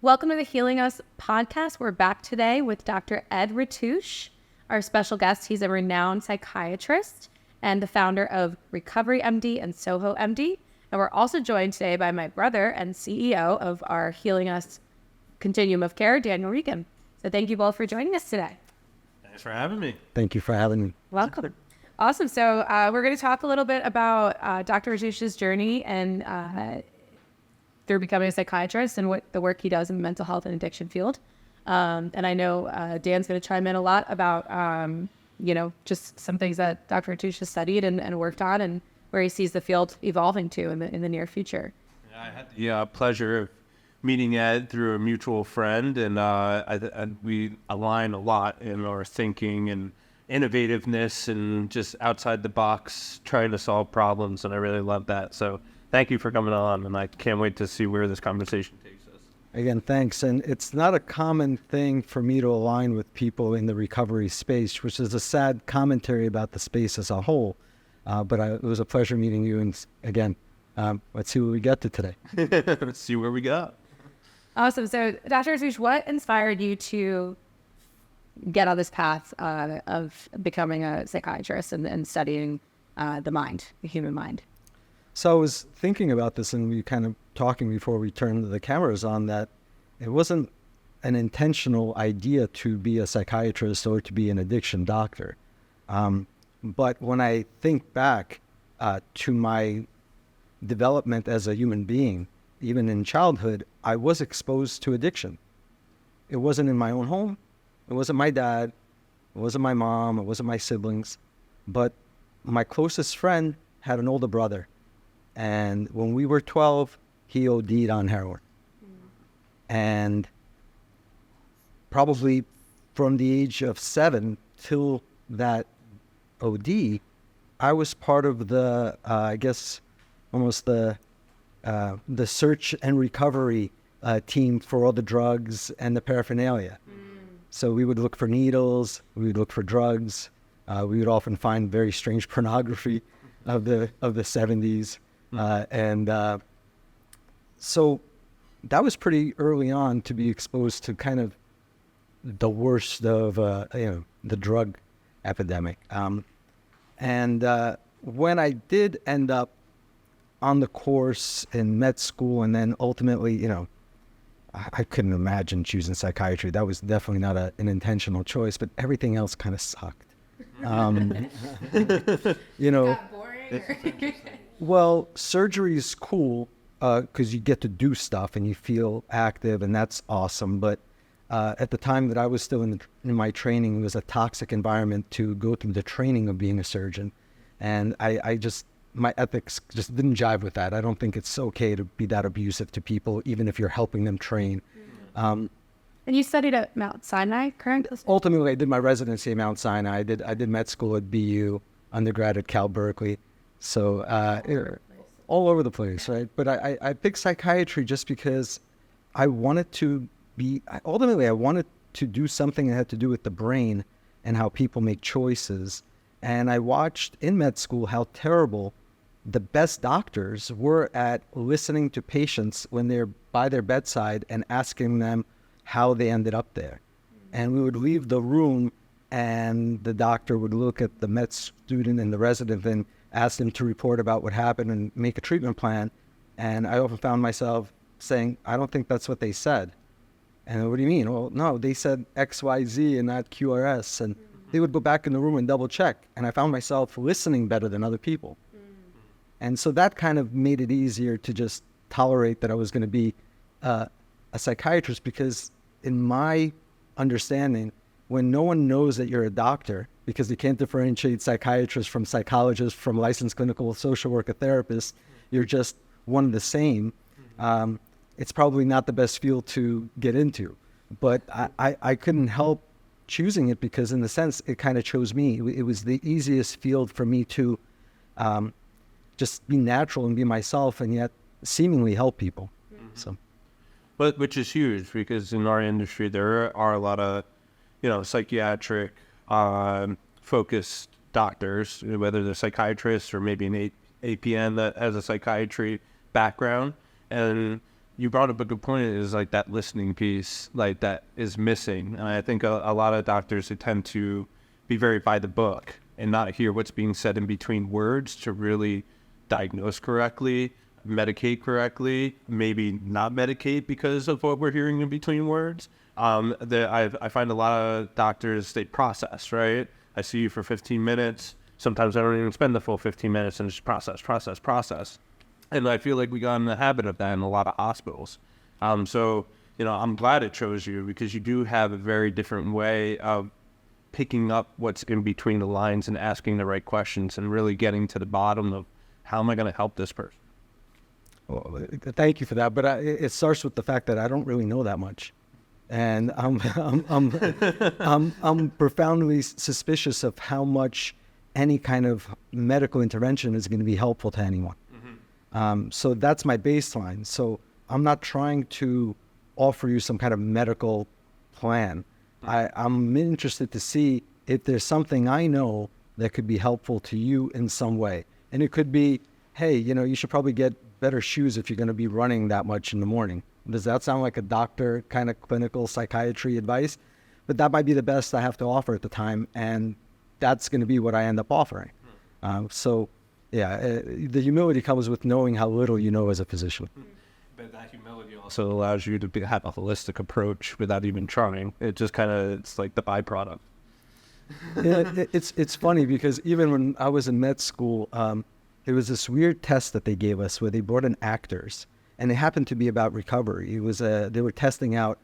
Welcome to the Healing Us Podcast. We're back today with Dr. Ed Ratush, our special guest. He's a renowned psychiatrist and the founder of Recovery MD and Soho MD. And we're also joined today by my brother and CEO of our Healing Us Continuum of Care, Daniel Regan. So thank you both for joining us today. Thanks for having me. Thank you for having me. Welcome. Awesome. So we're going to talk a little bit about Dr. Ratush's journey and through becoming a psychiatrist and what the work he does in the mental health and addiction field. And I know Dan's going to chime in a lot about, just some things that Dr. Ratush has studied and worked on and where he sees the field evolving to in the near future. Yeah, I had the pleasure of meeting Ed through a mutual friend, and we align a lot in our thinking and innovativeness and just outside the box trying to solve problems, and I really love that. So thank you for coming on, and I can't wait to see where this conversation takes us. Again, thanks. And it's not a common thing for me to align with people in the recovery space, which is a sad commentary about the space as a whole. But it was a pleasure meeting you. And again, let's see what we get to today. Let's see where we go. Awesome. So Dr. Ratush, what inspired you to get on this path of becoming a psychiatrist and studying the human mind? So I was thinking about this, and we kind of talking before we turned the cameras on, that it wasn't an intentional idea to be a psychiatrist or to be an addiction doctor. But when I think back to my development as a human being, even in childhood, I was exposed to addiction. It wasn't in my own home. It wasn't my dad. It wasn't my mom. It wasn't my siblings. But my closest friend had an older brother. And when we were 12, he OD'd on heroin. And probably from the age of 7 till that OD, I was part of the, almost the search and recovery team for all the drugs and the paraphernalia. So we would look for needles, we would look for drugs, we would often find very strange pornography of the 70s. So that was pretty early on to be exposed to kind of the worst of the drug epidemic. When I did end up on the course in med school, and then ultimately, I couldn't imagine choosing psychiatry. That was definitely not an intentional choice, but everything else kind of sucked. Got boring? Well, surgery is cool because you get to do stuff and you feel active, and that's awesome. But at the time that I was still in my training, it was a toxic environment to go through the training of being a surgeon. And my ethics just didn't jive with that. I don't think it's okay to be that abusive to people, even if you're helping them train. And you studied at Mount Sinai, correct? Ultimately, I did my residency at Mount Sinai. I did med school at BU, undergrad at Cal Berkeley. So all over the place, right? But I picked psychiatry just because I wanted to I wanted to do something that had to do with the brain and how people make choices. And I watched in med school how terrible the best doctors were at listening to patients when they're by their bedside and asking them how they ended up there. And we would leave the room and the doctor would look at the med student and the resident and ask them to report about what happened and make a treatment plan. And I often found myself saying, I don't think that's what they said. And what do you mean? Well, no, they said X, Y, Z and not QRS. And they would go back in the room and double check. And I found myself listening better than other people. And so that kind of made it easier to just tolerate that I was going to be a psychiatrist, because in my understanding, when no one knows that you're a doctor, because they can't differentiate psychiatrists from psychologists, from licensed clinical social worker therapists, you're just one and the same. It's probably not the best field to get into. But I couldn't help choosing it because, in a sense, it kind of chose me. It was the easiest field for me to just be natural and be myself, and yet seemingly help people. So, But which is huge, because in our industry there are a lot of psychiatric focused doctors, whether they're psychiatrists or maybe an APN that has a psychiatry background, and you brought up a good point, is like that listening piece, like that is missing. And I think a lot of doctors who tend to be very by the book and not hear what's being said in between words to really diagnose correctly, medicate correctly, maybe not medicate because of what we're hearing in between words. I find a lot of doctors, they process, right? I see you for 15 minutes. Sometimes I don't even spend the full 15 minutes and just process. And I feel like we got in the habit of that in a lot of hospitals. So, I'm glad it chose you, because you do have a very different way of picking up what's in between the lines and asking the right questions and really getting to the bottom of how am I going to help this person. Well, thank you for that. But it starts with the fact that I don't really know that much. And I'm profoundly suspicious of how much any kind of medical intervention is going to be helpful to anyone. So that's my baseline. So I'm not trying to offer you some kind of medical plan. I'm interested to see if there's something I know that could be helpful to you in some way. And it could be, hey, you should probably get better shoes if you're going to be running that much in the morning. Does that sound like a doctor kind of clinical psychiatry advice? But that might be the best I have to offer at the time, and that's going to be what I end up offering. The humility comes with knowing how little you know as a physician. But that humility also allows you to have a holistic approach without even trying. It's like the byproduct. It's funny because even when I was in med school, there was this weird test that they gave us where they brought in actors, and it happened to be about recovery. It was they were testing out,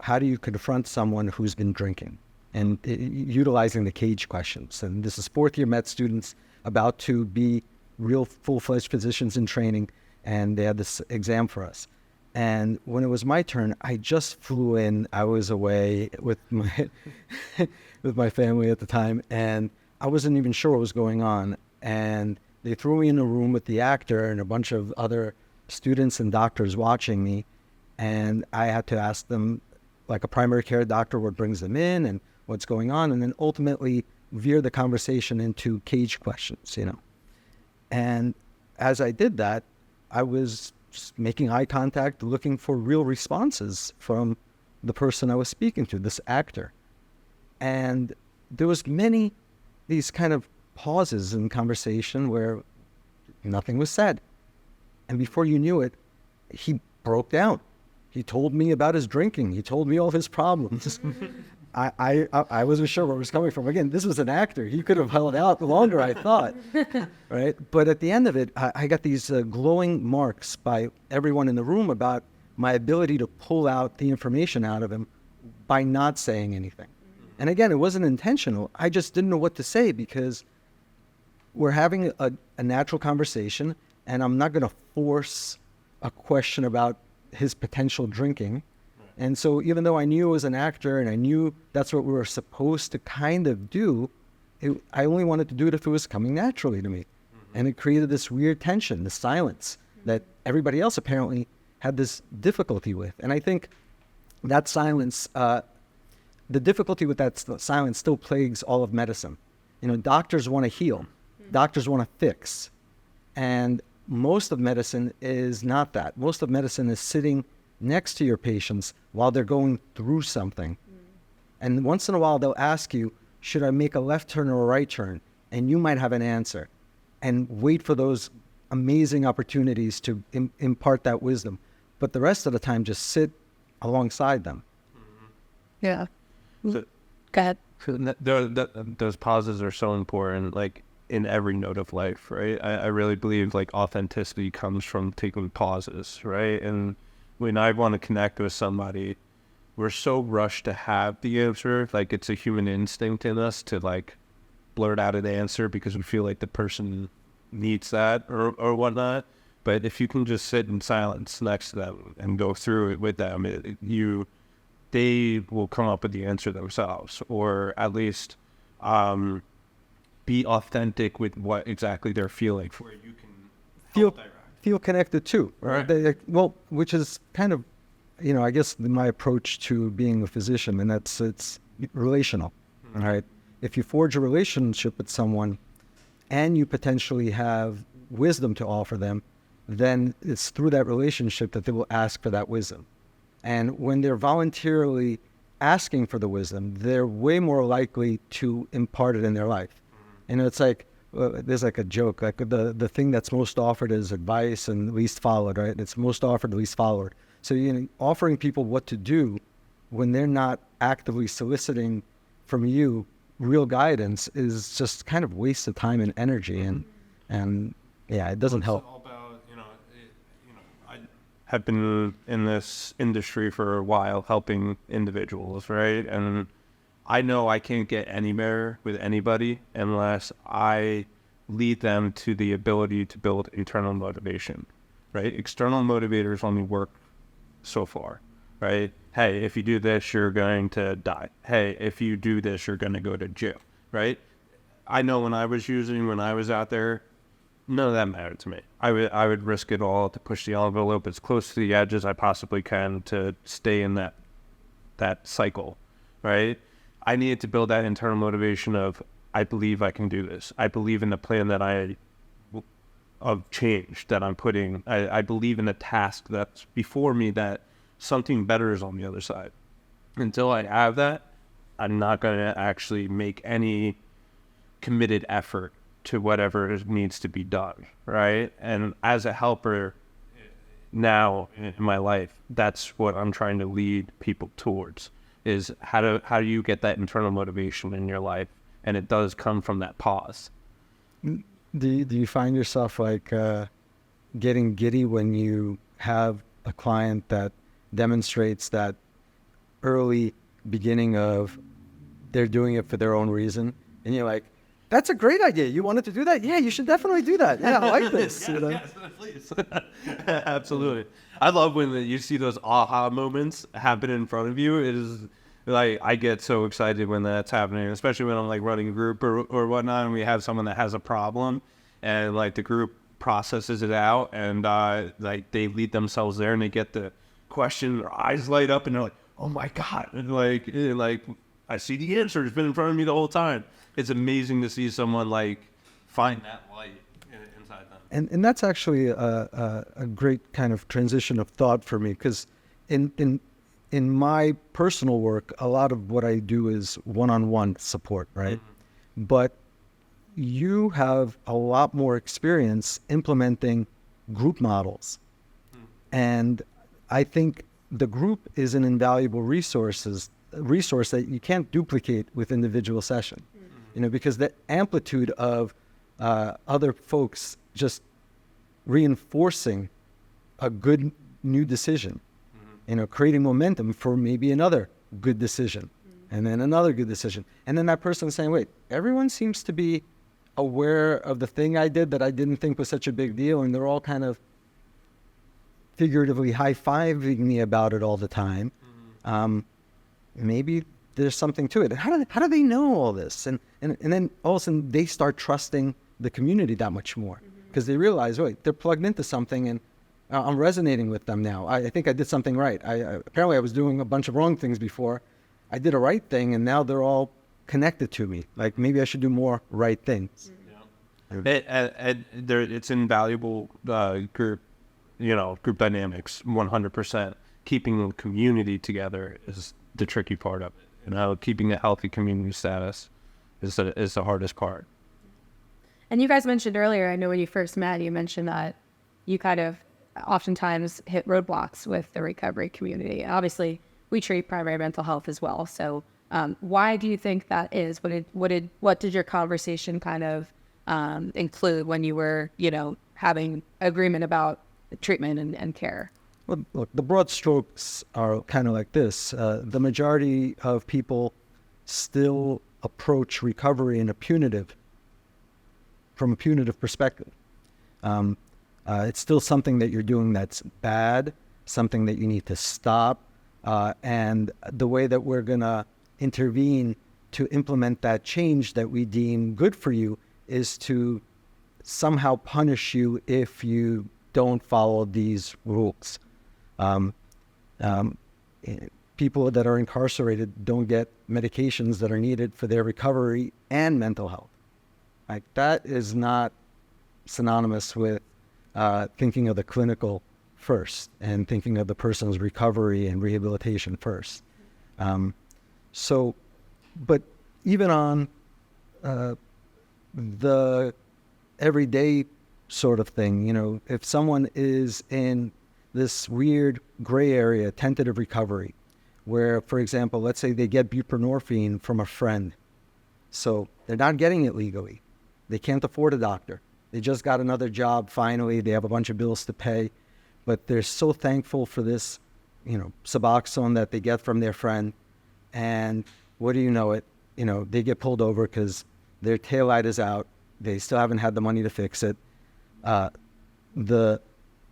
how do you confront someone who's been drinking, and utilizing the cage questions. And this is fourth year med students about to be real full-fledged physicians in training, and they had this exam for us. And when it was my turn, I just flew in. I was away with my with my family at the time, and I wasn't even sure what was going on. And they threw me in a room with the actor and a bunch of other students and doctors watching me, and I had to ask them, like a primary care doctor, what brings them in and what's going on, and then ultimately veer the conversation into cage questions, And as I did that, I was just making eye contact, looking for real responses from the person I was speaking to, this actor. And there was these kind of pauses in conversation where nothing was said. And before you knew it, he broke down. He told me about his drinking. He told me all his problems. I wasn't sure where it was coming from. Again, this was an actor. He could have held out longer, I thought, right? But at the end of it, I got these glowing marks by everyone in the room about my ability to pull out the information out of him by not saying anything. And again, it wasn't intentional. I just didn't know what to say because we're having a natural conversation, and I'm not going to force a question about his potential drinking. And so even though I knew I was an actor and I knew that's what we were supposed to kind of do, I only wanted to do it if it was coming naturally to me. And it created this weird tension, this silence that everybody else apparently had this difficulty with. And I think that silence, the difficulty with that silence still plagues all of medicine. Doctors want to heal. Doctors want to fix. And most of medicine is not that. Most of medicine is sitting next to your patients while they're going through something. And once in a while, they'll ask you, should I make a left turn or a right turn? And you might have an answer. And wait for those amazing opportunities to impart that wisdom. But the rest of the time, just sit alongside them. Yeah. So, Go ahead. Those pauses are so important, like in every note of life, right? I really believe like authenticity comes from taking pauses, right? And when I want to connect with somebody, we're so rushed to have the answer. Like it's a human instinct in us to like blurt out an answer because we feel like the person needs that or whatnot. But if you can just sit in silence next to them and go through it with them, they will come up with the answer themselves, or at least be authentic with what exactly they're feeling, where you can feel connected too. Right. Which is kind of, I guess my approach to being a physician, and it's relational. All right. If you forge a relationship with someone and you potentially have wisdom to offer them, then it's through that relationship that they will ask for that wisdom. And when they're voluntarily asking for the wisdom, they're way more likely to impart it in their life. And it's like, there's like a joke, like the thing that's most offered is advice and least followed, right? It's most offered, least followed. So, offering people what to do when they're not actively soliciting from you real guidance is just kind of waste of time and energy. And yeah, it doesn't help. It's all about, I have been in this industry for a while helping individuals, right? And I know I can't get anywhere with anybody unless I lead them to the ability to build internal motivation, right? External motivators only work so far, right? Hey, if you do this, you're going to die. Hey, if you do this, you're going to go to jail, right? I know when I was out there, none of that mattered to me. I would risk it all to push the envelope as close to the edge as I possibly can to stay in that cycle, right? I needed to build that internal motivation of, I believe I can do this. I believe in the plan of change that I'm putting. I believe in the task that's before me, that something better is on the other side. Until I have that, I'm not going to actually make any committed effort to whatever needs to be done, right? And as a helper now in my life, that's what I'm trying to lead people towards, is how do you get that internal motivation in your life? And it does come from that pause. Do you find yourself like getting giddy when you have a client that demonstrates that early beginning of they're doing it for their own reason, and you're like, that's a great idea. You wanted to do that? Yeah, you should definitely do that. Yeah, I like this. Yes, please. Absolutely. I love when you see those aha moments happen in front of you. It is like, I get so excited when that's happening, especially when I'm like running a group or whatnot, and we have someone that has a problem, and like the group processes it out, and like they lead themselves there, and they get the question, their eyes light up, and they're like, oh my God. And like I see the answer. It's been in front of me the whole time. It's amazing to see someone like find that light inside them. And that's actually a great kind of transition of thought for me, because in my personal work, a lot of what I do is one-on-one support, right? Mm-hmm. But you have a lot more experience implementing group models. Mm-hmm. And I think the group is an invaluable resource that you can't duplicate with individual session. Because the amplitude of other folks just reinforcing a good new decision, creating momentum for maybe another good decision, and then another good decision. And then that person saying, wait, everyone seems to be aware of the thing I did that I didn't think was such a big deal, and they're all kind of figuratively high-fiving me about it all the time. Maybe there's something to it. How do they know all this? And then all of a sudden they start trusting the community that much more, because they realize, wait, they're plugged into something, and I'm resonating with them now. I think I did something right. Apparently I was doing a bunch of wrong things before. I did a right thing, and now they're all connected to me. Like, maybe I should do more right things. It's invaluable group dynamics, 100%. Keeping the community together is the tricky part of it. Keeping a healthy community status is the hardest part. And you guys mentioned earlier, I know when you first met, you mentioned that you kind of oftentimes hit roadblocks with the recovery community. Obviously, we treat primary mental health as well. So why do you think that is? What did your conversation kind of include when you were, having agreement about treatment and care? Well, look, the broad strokes are kind of like this. The majority of people still approach recovery from a punitive perspective. It's still something that you're doing that's bad, something that you need to stop. And the way that we're going to intervene to implement that change that we deem good for you is to somehow punish you if you don't follow these rules. People that are incarcerated don't get medications that are needed for their recovery and mental health. Like, that is not synonymous with thinking of the clinical first and thinking of the person's recovery and rehabilitation first. But even on the everyday sort of thing, you know, if someone is in this weird gray area, tentative recovery, where, for example, let's say they get buprenorphine from a friend. So they're not getting it legally. They can't afford a doctor. They just got another job finally. They have a bunch of bills to pay. But they're so thankful for this, you know, Suboxone that they get from their friend. And what do you know it? You know, they get pulled over because their taillight is out. They still haven't had the money to fix it. The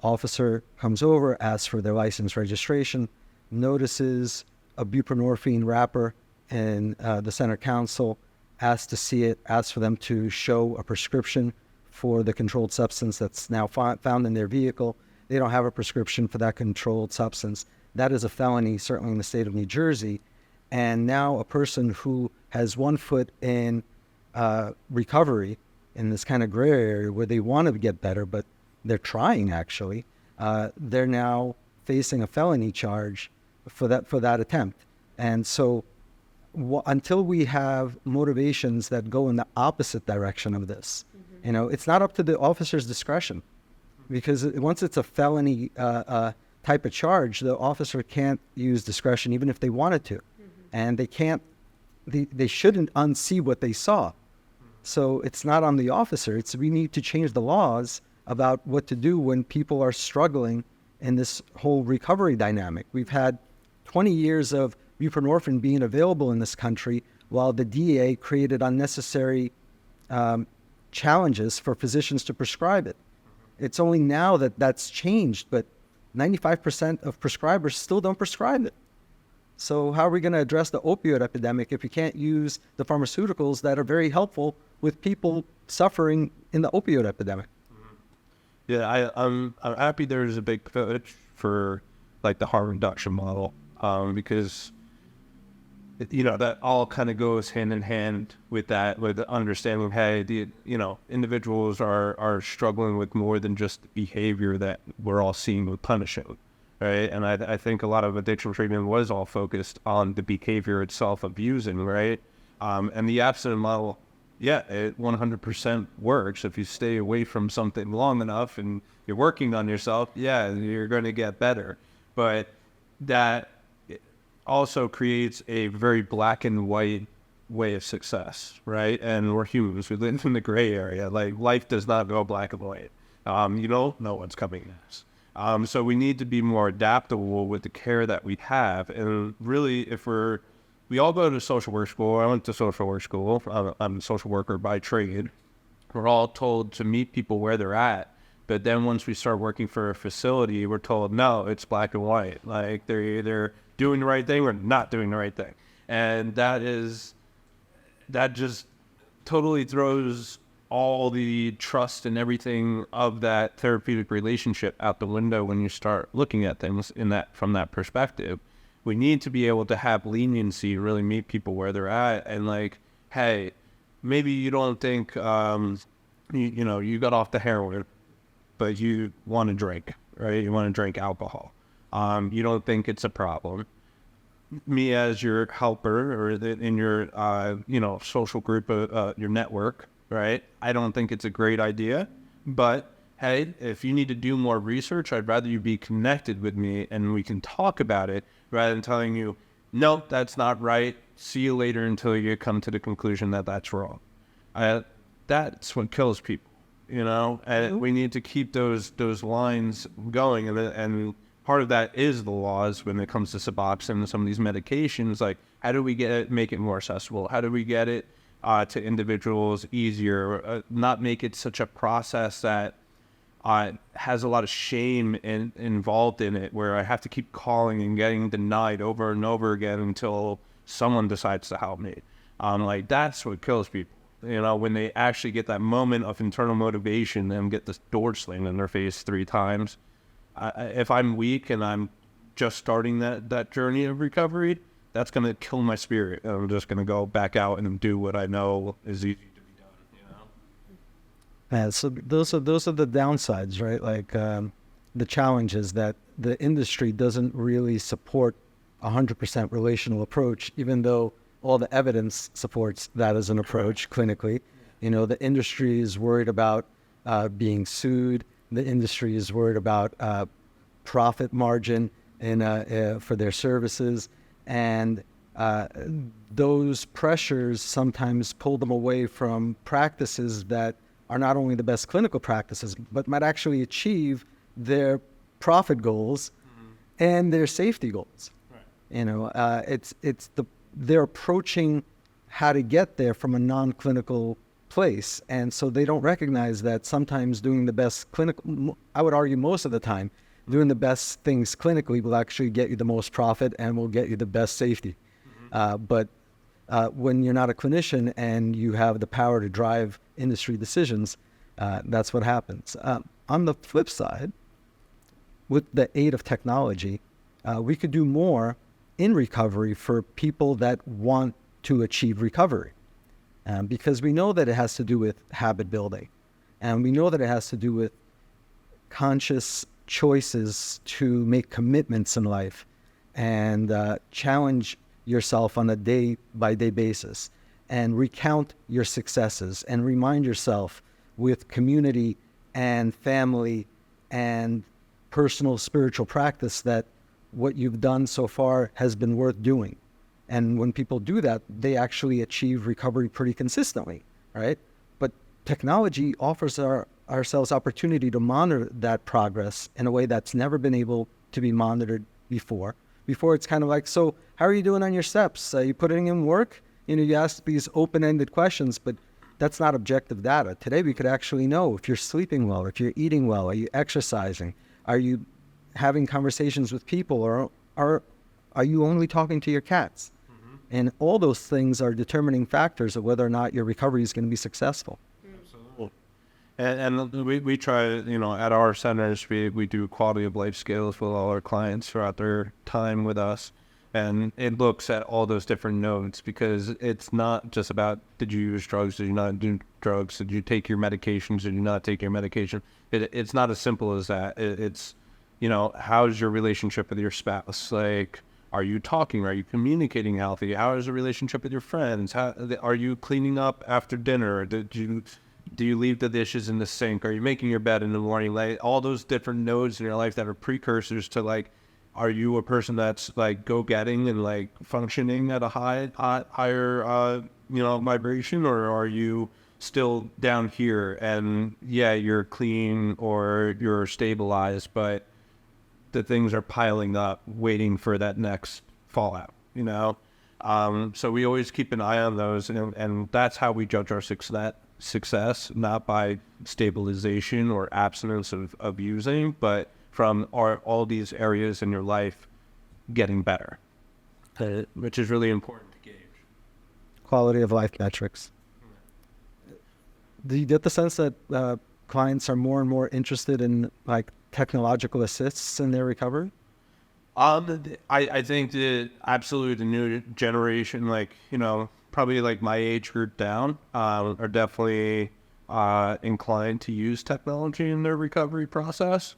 officer comes over, asks for their license registration, notices a buprenorphine wrapper in the center console, asks to see it, asks for them to show a prescription for the controlled substance that's now found in their vehicle. They don't have a prescription for that controlled substance. That is a felony, certainly in the state of New Jersey. And now a person who has one foot in recovery in this kind of gray area where they want to get better, but they're trying actually, they're now facing a felony charge for that attempt. And so until we have motivations that go in the opposite direction of this, you know, it's not up to the officer's discretion, because once it's a felony type of charge, the officer can't use discretion even if they wanted to. And they shouldn't unsee what they saw. So it's not on the officer. We need to change the laws about what to do when people are struggling in this whole recovery dynamic. We've had 20 years of buprenorphine being available in this country while the DEA created unnecessary challenges for physicians to prescribe it. It's only now that that's changed, but 95% of prescribers still don't prescribe it. So how are we going to address the opioid epidemic if we can't use the pharmaceuticals that are very helpful with people suffering in the opioid epidemic? Yeah, I'm happy there's a big push for like the harm reduction model, because you know that all kind of goes hand in hand with that, with the understanding, hey, individuals are struggling with more than just the behavior that we're all seeing with punishing, right? And I think a lot of addiction treatment was all focused on the behavior itself, abusing, right? And the abstinent model, yeah, it 100% works. If you stay away from something long enough and you're working on yourself, yeah, you're going to get better. But that also creates a very black and white way of success, right? And we're humans. We live in the gray area. Like, life does not go black and white. You don't know what's coming next. So we need to be more adaptable with the care that we have. And really, we all go to social work school. I went to social work school. I'm a social worker by trade. We're all told to meet people where they're at. But then once we start working for a facility, we're told, no, it's black and white. Like, they're either doing the right thing or not doing the right thing. And that just totally throws all the trust and everything of that therapeutic relationship out the window when you start looking at things from that perspective. We need to be able to have leniency, really meet people where they're at, and like, hey, maybe you don't think, you got off the heroin, but you want to drink, right? You want to drink alcohol. You don't think it's a problem. Me as your helper or in your, social group, your network, right? I don't think it's a great idea, but hey, if you need to do more research, I'd rather you be connected with me and we can talk about it rather than telling you, nope, that's not right. See you later until you come to the conclusion that that's wrong. That's what kills people, and we need to keep those lines going. And part of that is the laws when it comes to Suboxone and some of these medications. Like, how do we make it more accessible? How do we get it to individuals easier? Not make it such a process that has a lot of shame involved in it, where I have to keep calling and getting denied over and over again until someone decides to help me. That's what kills people. When they actually get that moment of internal motivation and get this door slammed in their face 3 times. If I'm weak and I'm just starting that journey of recovery, that's going to kill my spirit. I'm just going to go back out and do what I know is easy to be done. So those are the downsides, right? Like the challenges that the industry doesn't really support 100% relational approach, even though all the evidence supports that as an approach clinically. You know, the industry is worried about being sued. The industry is worried about profit margin for their services, and those pressures sometimes pull them away from practices that are not only the best clinical practices, but might actually achieve their profit goals and their safety goals. Right. You know, they're approaching how to get there from a non-clinical place, and so they don't recognize that sometimes doing the best clinical, I would argue most of the time, doing the best things clinically will actually get you the most profit and will get you the best safety. But when you're not a clinician and you have the power to drive industry decisions, that's what happens. On the flip side, with the aid of technology, we could do more in recovery for people that want to achieve recovery. Because we know that it has to do with habit building. And we know that it has to do with conscious choices to make commitments in life and challenge yourself on a day-by-day basis and recount your successes and remind yourself with community and family and personal spiritual practice that what you've done so far has been worth doing. And when people do that, they actually achieve recovery pretty consistently, right? But technology offers ourselves opportunity to monitor that progress in a way that's never been able to be monitored before. Before, it's kind of like, so how are you doing on your steps? Are you putting in work? You know, you ask these open-ended questions, but that's not objective data. Today, we could actually know if you're sleeping well, if you're eating well, are you exercising? Are you having conversations with people, or are you only talking to your cats? And all those things are determining factors of whether or not your recovery is going to be successful. Absolutely. And we try, you know, at our centers, we do quality of life scales with all our clients throughout their time with us. And it looks at all those different nodes, because it's not just about, did you use drugs, did you not do drugs, did you take your medications, did you not take your medication? It's not as simple as that. It's, you know, how's your relationship with your spouse? Like, are you talking? Are you communicating healthy? How is the relationship with your friends? How are you cleaning up after dinner? Do you leave the dishes in the sink? Are you making your bed in the morning? Like, all those different nodes in your life that are precursors to, like, are you a person that's like go-getting and like functioning at a higher you know, vibration, or are you still down here and yeah, you're clean or you're stabilized, but the things are piling up, waiting for that next fallout, you know? So we always keep an eye on those, and that's how we judge our success, not by stabilization or abstinence of using, but from all these areas in your life getting better, which is really important to gauge. Quality of life metrics. Do you get the sense that clients are more and more interested in like technological assists in their recovery? I think that absolutely the new generation, like, you know, probably like my age group down, are definitely inclined to use technology in their recovery process.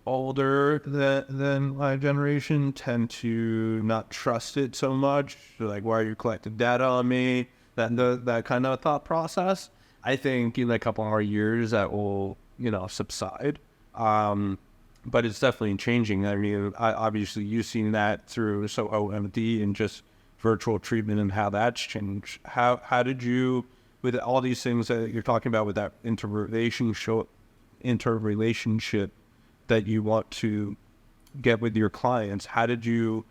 Older than my generation tend to not trust it so much. They're like, why are you collecting data on me? That kind of thought process. I think in a couple more years that will, you know, subside. But it's definitely changing. I mean, obviously you've seen that through OMD and just virtual treatment and how that's changed. How did you, with all these things that you're talking about with that interrelationship that you want to get with your clients, how did you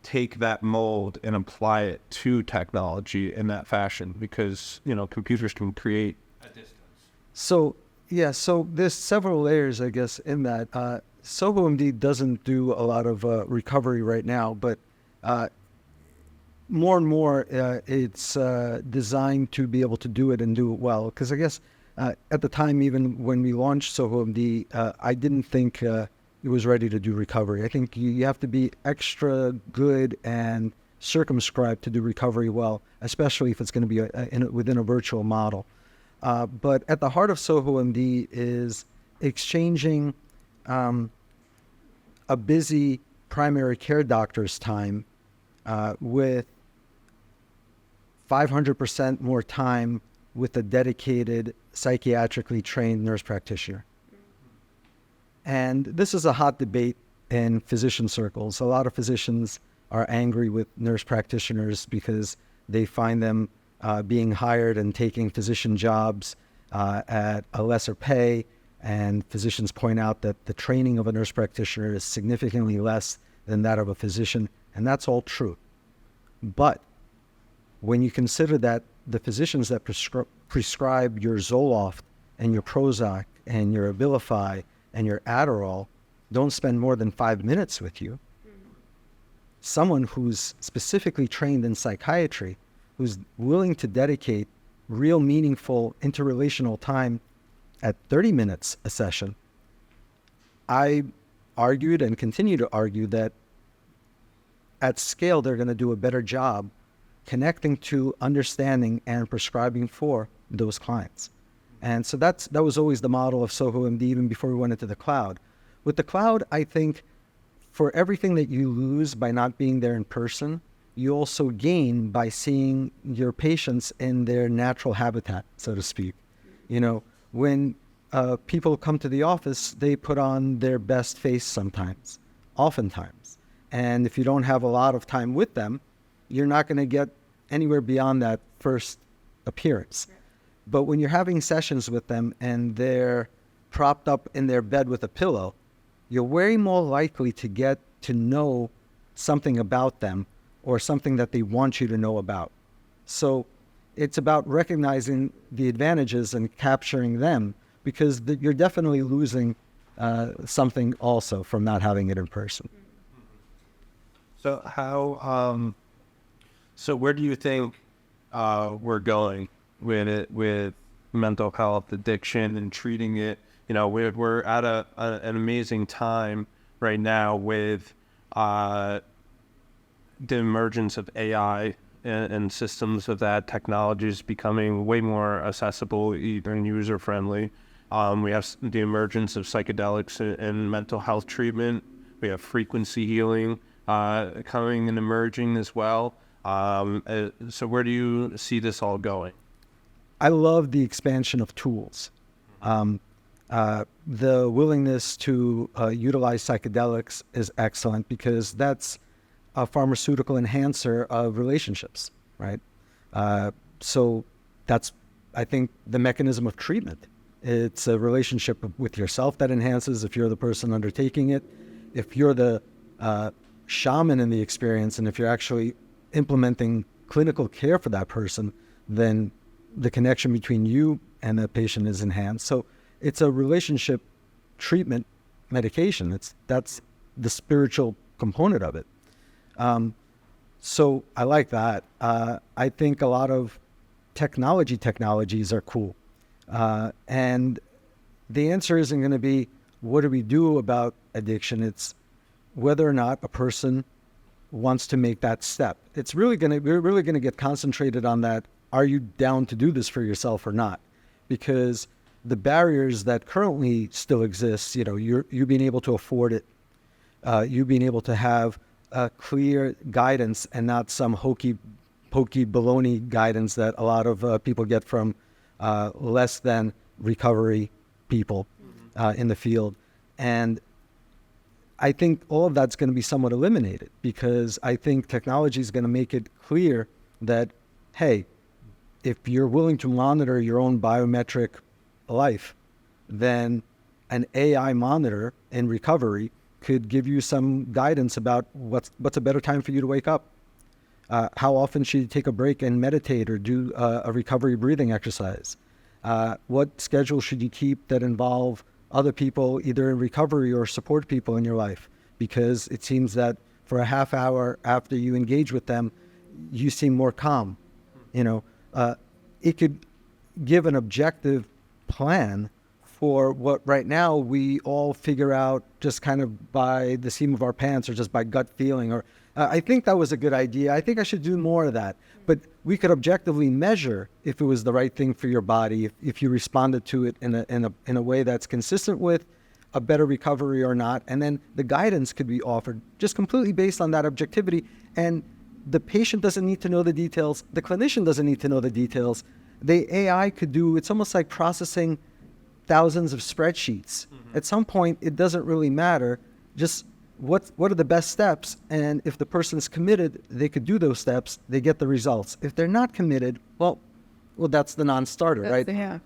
take that mold and apply it to technology in that fashion? Because, you know, computers can create a distance. So there's several layers, I guess, in that. SoHoMD doesn't do a lot of recovery right now, but more and more it's designed to be able to do it and do it well. Because I guess at the time, even when we launched SoHoMD, I didn't think it was ready to do recovery. I think you have to be extra good and circumscribed to do recovery well, especially if it's going to be within a virtual model. But at the heart of Soho MD is exchanging a busy primary care doctor's time with 500% more time with a dedicated psychiatrically trained nurse practitioner. And this is a hot debate in physician circles. A lot of physicians are angry with nurse practitioners because they find them being hired and taking physician jobs at a lesser pay. And physicians point out that the training of a nurse practitioner is significantly less than that of a physician. And that's all true. But when you consider that the physicians that prescribe your Zoloft and your Prozac and your Abilify and your Adderall don't spend more than 5 minutes with you, someone who's specifically trained in psychiatry, who's willing to dedicate real meaningful interrelational time at 30 minutes a session, I argued and continue to argue that at scale they're going to do a better job connecting to, understanding, and prescribing for those clients. And so that was always the model of Soho MD even before we went into the cloud. With the cloud, I think for everything that you lose by not being there in person, you also gain by seeing your patients in their natural habitat, so to speak. You know, when people come to the office, they put on their best face sometimes, oftentimes. And if you don't have a lot of time with them, you're not going to get anywhere beyond that first appearance. Yeah. But when you're having sessions with them and they're propped up in their bed with a pillow, you're way more likely to get to know something about them or something that they want you to know about. So it's about recognizing the advantages and capturing them, because you're definitely losing something also from not having it in person. So so where do you think we're going with mental health, addiction, and treating it? You know, we're at an amazing time right now with the emergence of AI and systems of that. Technology is becoming way more accessible, even user-friendly. We have the emergence of psychedelics and mental health treatment. We have frequency healing coming and emerging as well. So where do you see this all going? I love the expansion of tools. The willingness to utilize psychedelics is excellent, because that's a pharmaceutical enhancer of relationships, right? So that's, I think, the mechanism of treatment. It's a relationship with yourself that enhances if you're the person undertaking it. If you're the shaman in the experience, and if you're actually implementing clinical care for that person, then the connection between you and the patient is enhanced. So it's a relationship treatment medication. That's the spiritual component of it. So I like that. I think a lot of technologies are cool. And the answer isn't going to be, what do we do about addiction? It's whether or not a person wants to make that step. We're really going to get concentrated on that. Are you down to do this for yourself or not? Because the barriers that currently still exist, you know, you being able to afford it, you being able to have a clear guidance and not some hokey baloney guidance that a lot of people get from less than recovery people in the field. And I think all of that's going to be somewhat eliminated, because I think technology is going to make it clear that, hey, if you're willing to monitor your own biometric life, then an AI monitor in recovery could give you some guidance about what's a better time for you to wake up. How often should you take a break and meditate or do a recovery breathing exercise? What schedule should you keep that involve other people, either in recovery or support people in your life? Because it seems that for a half hour after you engage with them, you seem more calm. You know, it could give an objective plan for what right now we all figure out just kind of by the seam of our pants or just by gut feeling, or I think that was a good idea. I think I should do more of that. But we could objectively measure if it was the right thing for your body, if you responded to it in a way that's consistent with a better recovery or not. And then the guidance could be offered just completely based on that objectivity. And the patient doesn't need to know the details. The clinician doesn't need to know the details. The AI could do, it's almost like processing thousands of spreadsheets. At some point, it doesn't really matter. Just what are the best steps? And if the person's committed, they could do those steps. They get the results. If they're not committed, well, that's the non-starter, right? Yeah,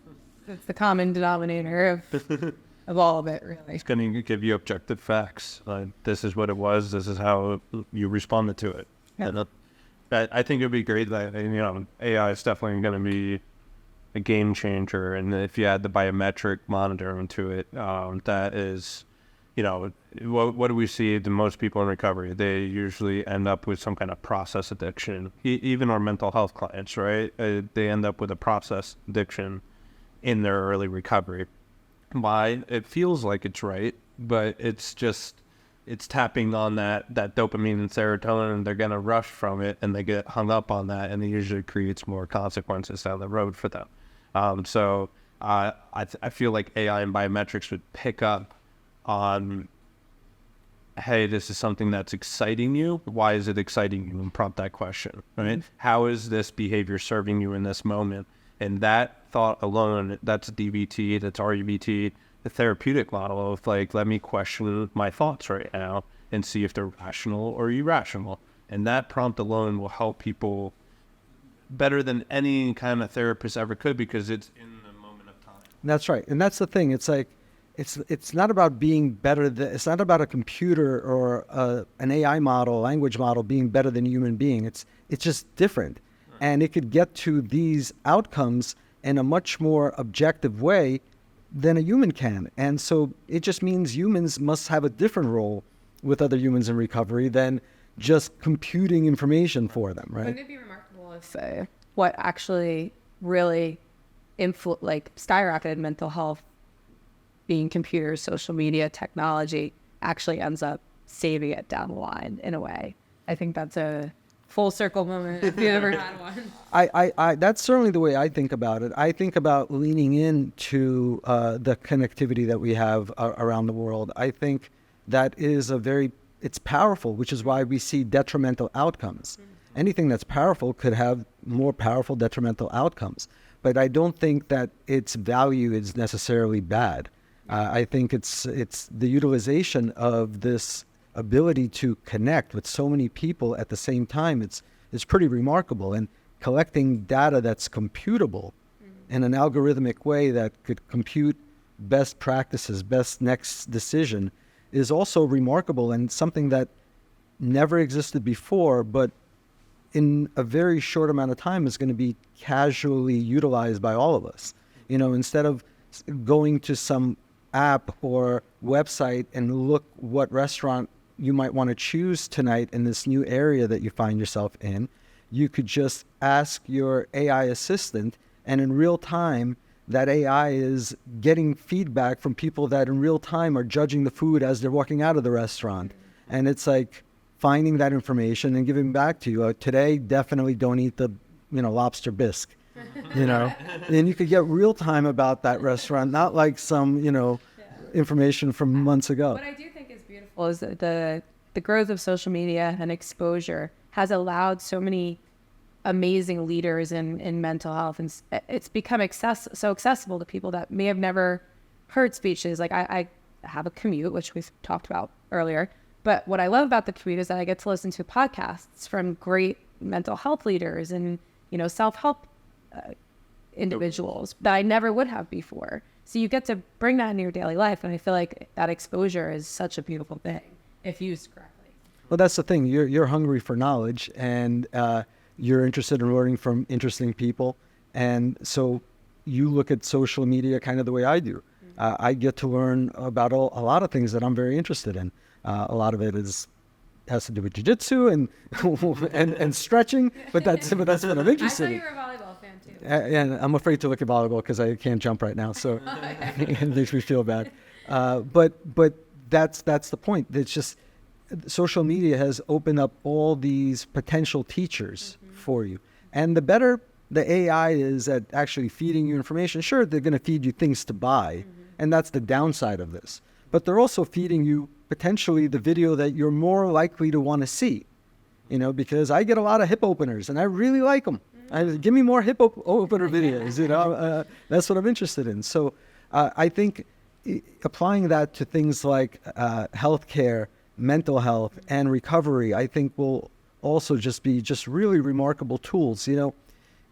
that's the common denominator of all of it, really. It's going to give you objective facts. This is what it was. This is how you responded to it. Yeah. And I think it'd be great that, AI is definitely going to be a game changer. And if you add the biometric monitoring to it, that is, what do we see to most people in recovery? They usually end up with some kind of process addiction. Even our mental health clients, right? They end up with a process addiction in their early recovery. Why? It feels like it's right, but it's tapping on that dopamine and serotonin, and they're going to rush from it, and they get hung up on that, and it usually creates more consequences down the road for them. So I feel like AI and biometrics would pick up on, hey, this is something that's exciting you. Why is it exciting you? And prompt that question, right? Mm-hmm. How is this behavior serving you in this moment? And that thought alone, that's DBT, that's REBT, the therapeutic model of let me question my thoughts right now and see if they're rational or irrational. And that prompt alone will help people better than any kind of therapist ever could, because it's in the moment of time. That's right. And that's the thing. It's like, it's not about being better it's not about a computer or an AI model, language model being better than a human being. It's just different. Right. And it could get to these outcomes in a much more objective way than a human can. And so it just means humans must have a different role with other humans in recovery than just computing information for them, right? Wouldn't it be remarkable if what actually really skyrocketed mental health, being computers, social media, technology, actually ends up saving it down the line in a way? I think that's a full circle moment if you ever had one. I that's certainly the way I think about it. I think about leaning into the connectivity that we have around the world. I think that is it's powerful, which is why we see detrimental outcomes. Mm-hmm. Anything that's powerful could have more powerful detrimental outcomes. But I don't think that its value is necessarily bad. I think it's the utilization of this ability to connect with so many people at the same time. It's pretty remarkable. And collecting data that's computable in an algorithmic way that could compute best practices, best next decision, is also remarkable and something that never existed before, but in a very short amount of time is going to be casually utilized by all of us. Instead of going to some app or website and look what restaurant you might want to choose tonight in this new area that you find yourself in, you could just ask your AI assistant, and in real time, that AI is getting feedback from people that in real time are judging the food as they're walking out of the restaurant. And it's like finding that information and giving back to you. Today, definitely don't eat the lobster bisque. And you could get real time about that restaurant, not like some, information from months ago. What I do think is beautiful is that the growth of social media and exposure has allowed so many amazing leaders in mental health, and it's become so accessible to people that may have never heard speeches. Like I have a commute, which we've talked about earlier, but what I love about the commute is that I get to listen to podcasts from great mental health leaders and self-help individuals that I never would have before. So you get to bring that into your daily life, and I feel like that exposure is such a beautiful thing if used correctly. Well, that's the thing. You're hungry for knowledge, and you're interested in learning from interesting people, and so you look at social media kind of the way I do. Mm-hmm. I get to learn about a lot of things that I'm very interested in. A lot of it has to do with jiu-jitsu and stretching, but that's what I'm interested in. I thought you were a volleyball fan too. And I'm afraid to look at volleyball because I can't jump right now, so it makes me feel bad. But that's the point. It's just social media has opened up all these potential teachers for you. And the better the AI is at actually feeding you information, sure, they're going to feed you things to buy, and that's the downside of this. But they're also feeding you potentially the video that you're more likely to want to see, because I get a lot of hip openers and I really like them. Give me more hip opener videos, that's what I'm interested in. So I think applying that to things like healthcare, mental health, and recovery, I think will also just be really remarkable tools.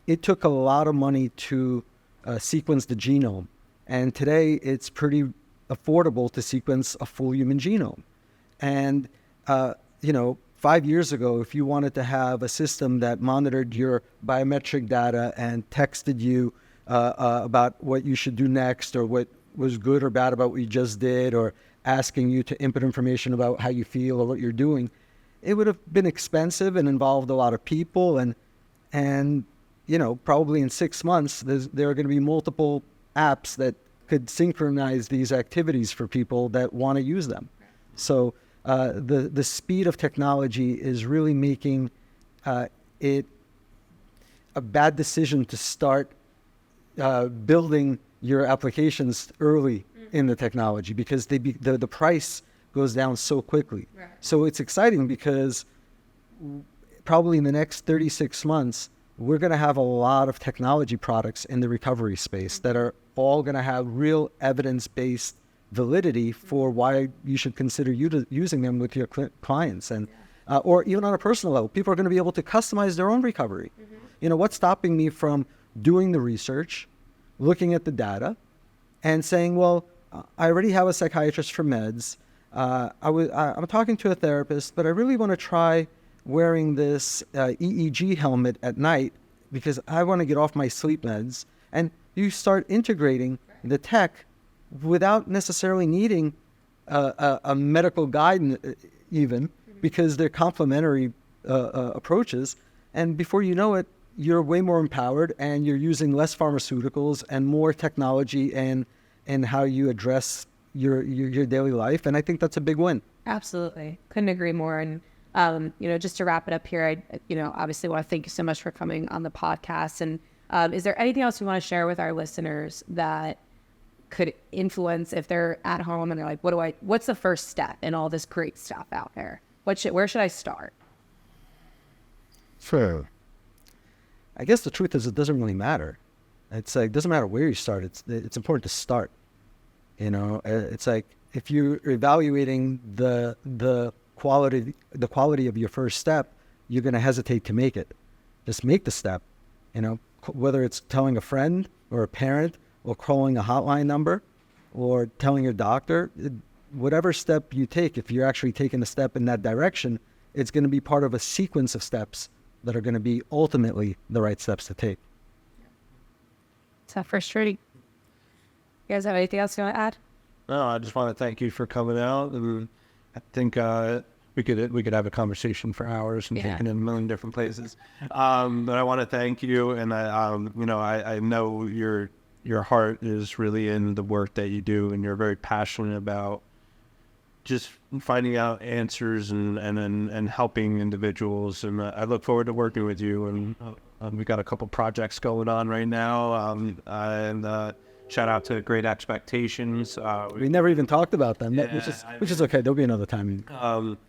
It took a lot of money to sequence the genome, and today it's pretty affordable to sequence a full human genome. And 5 years ago, if you wanted to have a system that monitored your biometric data and texted you about what you should do next, or what was good or bad about what you just did, or asking you to input information about how you feel or what you're doing, it would have been expensive and involved a lot of people. And probably in 6 months, there are going to be multiple apps that could synchronize these activities for people that want to use them. So the speed of technology is really making it a bad decision to start building your applications early in the technology, because the price goes down so quickly. Right. So it's exciting because probably in the next 36 months, we're going to have a lot of technology products in the recovery space that are all going to have real evidence-based validity for why you should consider using them with your clients. And or even on a personal level, people are going to be able to customize their own recovery. What's stopping me from doing the research, looking at the data, and saying, well, I already have a psychiatrist for meds. I'm talking to a therapist, but I really want to try wearing this EEG helmet at night because I want to get off my sleep meds. And you start integrating the tech without necessarily needing a medical guide even, because they're complementary approaches. And before you know it, you're way more empowered, and you're using less pharmaceuticals and more technology and how you address your daily life. And I think that's a big win. Absolutely. Couldn't agree more. And, just to wrap it up here, I obviously want to thank you so much for coming on the podcast. And is there anything else you want to share with our listeners that could influence if they're at home and they're like, what's the first step in all this great stuff out there? Where should I start? Sure. I guess the truth is it doesn't really matter. It's like, it doesn't matter where you start. It's important to start. It's like, if you're evaluating the quality of your first step, you're going to hesitate to make it. Just make the step, whether it's telling a friend or a parent or calling a hotline number or telling your doctor, whatever step you take, if you're actually taking a step in that direction, it's going to be part of a sequence of steps that are going to be ultimately the right steps to take. It's that frustrating. You guys have anything else you want to add? No, I just want to thank you for coming out, and I think we could have a conversation for hours and taking in a million different places. But I want to thank you, and I know your heart is really in the work that you do, and you're very passionate about just finding out answers and helping individuals. And I look forward to working with you. And we got a couple projects going on right now. And shout out to Great Expectations. We never even talked about them, which is okay. There'll be another time.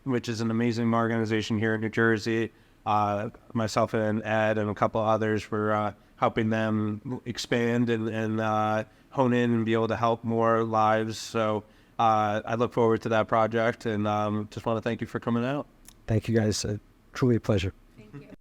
Which is an amazing organization here in New Jersey. Myself and Ed and a couple others were helping them expand and hone in and be able to help more lives. So I look forward to that project, and just want to thank you for coming out. Thank you guys. Truly a pleasure.